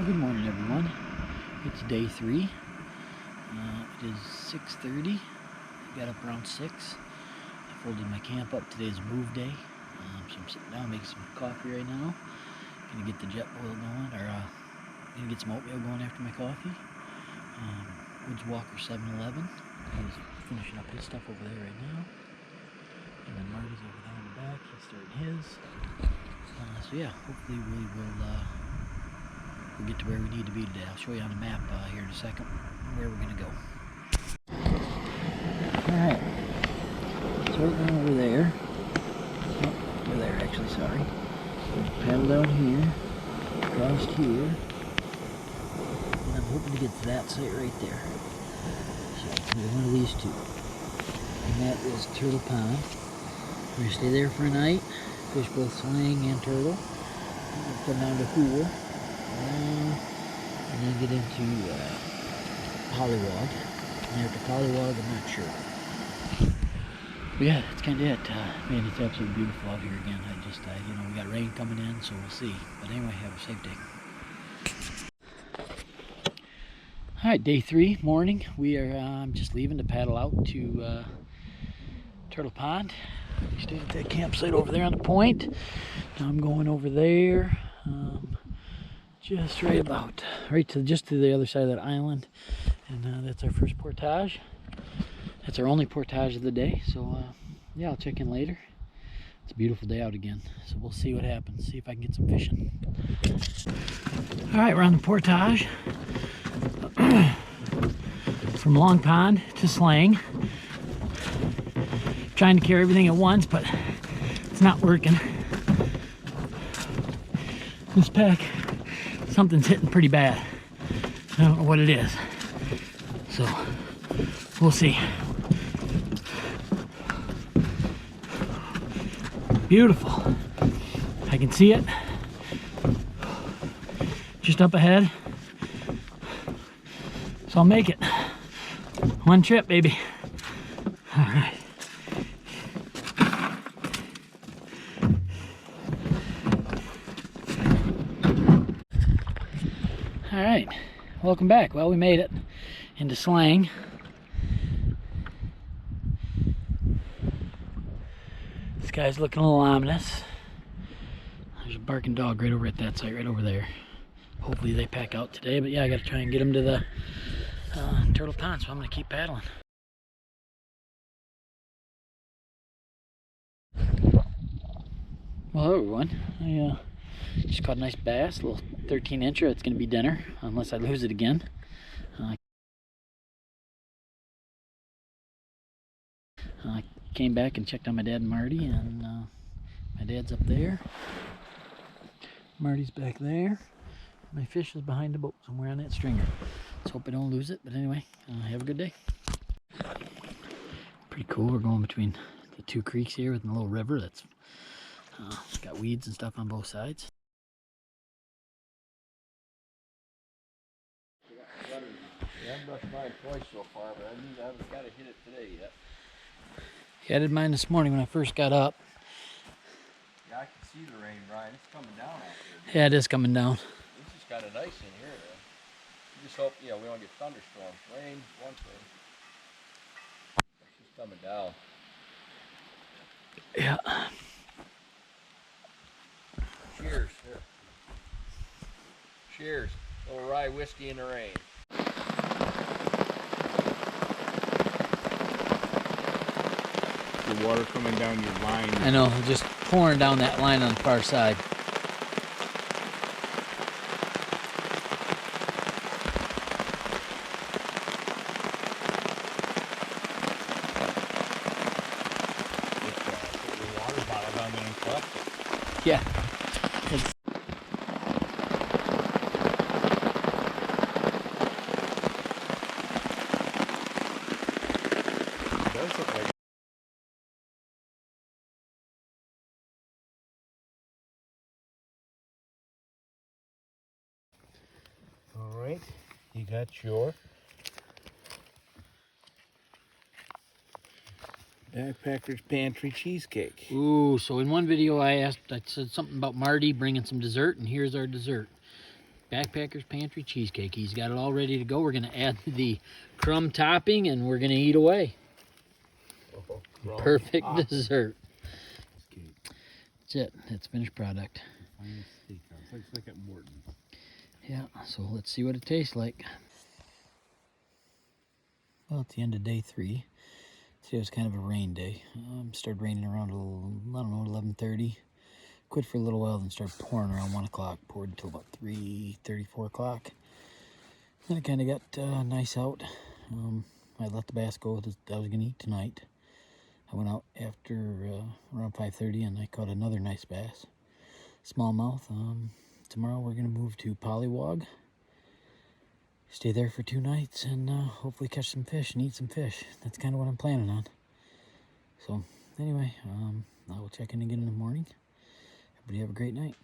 Well, good morning, everyone. It's day 3. It is 6:30. I got up around 6. I folded my camp up. Today's move day. So I'm sitting down making some coffee right now. Gonna get the jet boil going, or gonna get some oatmeal going after my coffee. Woods Walker 7-Eleven. He's finishing up his stuff over there right now. And then Marty's over there in the back. He's starting his. So yeah, hopefully we'll get to where we need to be today. I'll show you on the map here in a second where we're going to go. Alright, so we're going over there. Oh, over there actually, sorry. Paddle down here, across here, and I'm hoping to get to that site right there. So, one of these two. And that is Turtle Pond. We're going to stay there for a night, fish both sling and turtle. We'll come down to Pool. And then get into Pollywog. And after Pollywog, I'm not sure. But yeah, that's kind of it. Man, it's absolutely beautiful out here again. We got rain coming in, so we'll see. But anyway, have a safe day. Alright, day 3, morning. We are just leaving to paddle out to Turtle Pond. We stayed at that campsite over there on the point. Now I'm going over there. Just just to the other side of that island, and that's our first portage. That's our only portage of the day, so yeah, I'll check in later. It's a beautiful day out again, so we'll see what happens, see if I can get some fishing. Alright, we're on the portage from Long Pond to Slang. Trying to carry everything at once, but it's not working. This pack, something's hitting pretty bad. I don't know what it is, so we'll see. Beautiful. I can see it just up ahead, so I'll make it. One trip, baby. All right. Alright, welcome back. Well, we made it into Slang. This guy's looking a little ominous. There's a barking dog right over at that site, right over there. Hopefully they pack out today, but yeah, I gotta try and get them to the Turtle Pond, so I'm gonna keep paddling. Well, hello everyone. I just caught a nice bass, a little 13-incher. It's going to be dinner, unless I lose it again. I came back and checked on my dad and Marty, and my dad's up there. Marty's back there. My fish is behind the boat somewhere on that stringer. Let's hope I don't lose it, but anyway, have a good day. Pretty cool. We're going between the two creeks here with a little river that's got weeds and stuff on both sides. I haven't brushed mine twice so far, but I haven't got to hit it today yet. Yeah, I did mine this morning when I first got up. Yeah, I can see the rain, Brian. It's coming down out there. Yeah, it is coming down. It's just kind of nice in here, though. We just hope, we don't get thunderstorms. Rain, one thing. It's just coming down. Yeah. Cheers. Here. Cheers. A little rye whiskey in the rain. The water coming down your line. I know, just pouring down that line on the far side. Put your water bottle down there and collect it. Yeah. It does look like. All right, you got your Backpacker's Pantry cheesecake. Ooh, so in one video I said something about Marty bringing some dessert, and here's our dessert. Backpacker's Pantry cheesecake. He's got it all ready to go. We're going to add the crumb topping, and we're going to eat away. Perfect dessert. That's it. That's finished product. It's like at Morton's. Yeah, so let's see what it tastes like. Well, it's the end of day 3. Today was kind of a rain day. Started raining around, I don't know, 11:30. Quit for a little while, then started pouring around 1 o'clock. Poured until about 3:30, 4 o'clock. Then it kind of got nice out. I let the bass go that I was going to eat tonight. I went out after around 5:30 and I caught another nice bass. Smallmouth. Tomorrow we're going to move to Pollywog. Stay there for 2 nights and hopefully catch some fish and eat some fish. That's kind of what I'm planning on. So anyway, I will check in again in the morning. Everybody have a great night.